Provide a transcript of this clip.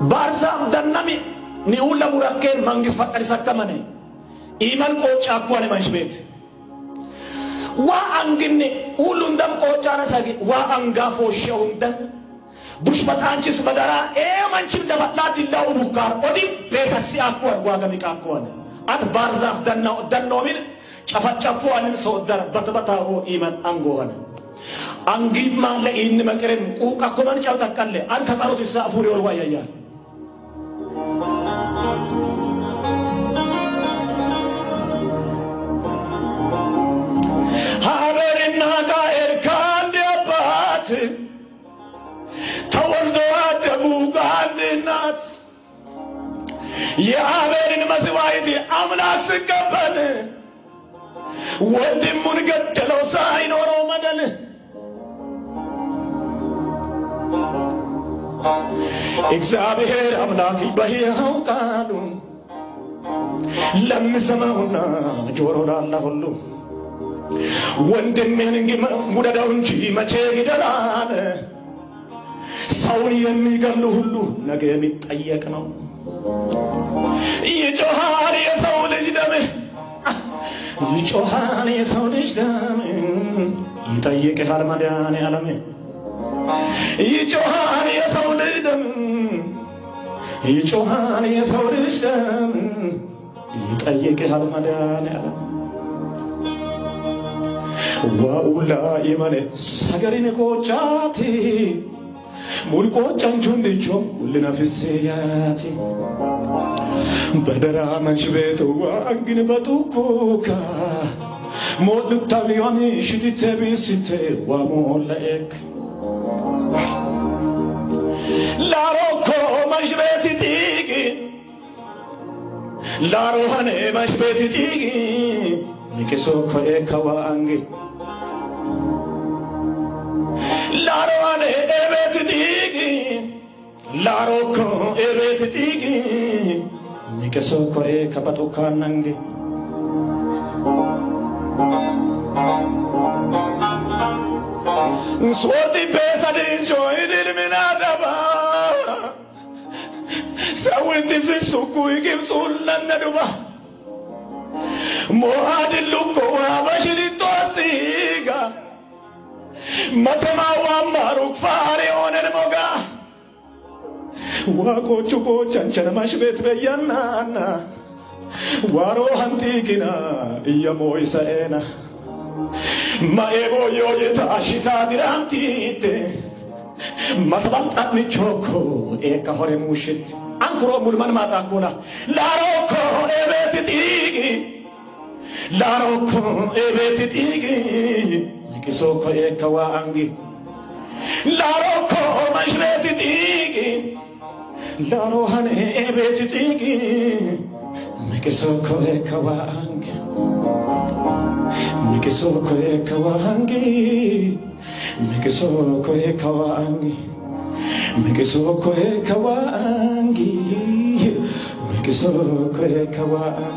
barzam dannami ni ulla murakken mangis fatali sakamane iman qocha akwane manshbet wa anginne ulundam qochana sagi wa angafo shawundan bushbatanchis badara manchim dabatlat illa ubukar odi betasi akwan wa gamika akwan at barzam dannomin chafachafuan sodar batbatao iman angohan angib male in makeren uka koman chawtakalle anta tarot isafuri wal wayaya haberna ka erkan debat tawaldo adabu gandinat ya haberin maswaidi amlak sqabal ወንድሙን ገደለው ሳይኖረው መደል እግዚአብሔር አምላክ በሕያው ቃሉ ለሚሰማውና ጆሮ ላለው ሁሉ ወንድሜን ውደደው እንጂ መቼ ይገድላል ሰውን የሚገድል ሁሉ ነገ የሚጠየቅ ነው ይጮሃል የሰው ልጅ ደም ይጮሃል የሰው ልጅ ደም ይጠይቅሃል መድኃኔዓለም ይጮሃል የሰው ልጅ ደም ይጮሃል የሰው ልጅ ደም ይጠይቅሃል መድኃኔዓለም ዋኡላ ኢማኔ ሰገሪን ቆጫቲ ሙልቆጫንቹን ድቾ ለነፍሴያቲ በደራ መንሽቤት ዋግን በጡኩካ ሞልታሚዮኒ ሽቲቴ ቢስቴ ዋሞለክ ላሮኮ መንሽቤት ቲጊ ላሮሃኔ መንሽቤት ቲጊ ንኪሶኮ ኤካዋንጊ ላሮሃኔ ኤቤት ቲጊ ላሮኮ ኤቤት ቲጊ ንኪሶኮ ኤካባቶካናንጊ Swati pesa dincho idil minadaba Sawinti sisuku igim sullan naduba Mohadil lukko wabashiri tostiga Matema wamaruk fari onen moga Wako chuko chanchana mashbet beyanana Waro hantikina iya moisa ena Maego yoyeta ashita dirantite Matbantat mi choko eka hore mushit Ankuro mulman matakuna Laroko ebetitigi Laroko ebetitigi Nikisoko eka waangi Laroko mashretitigi Larohane ebetitigi Nikisoko eka waangi Mikisoko ekawangi Mikisoko ekawangi Mikisoko ekawangi Mikisoko ekawangi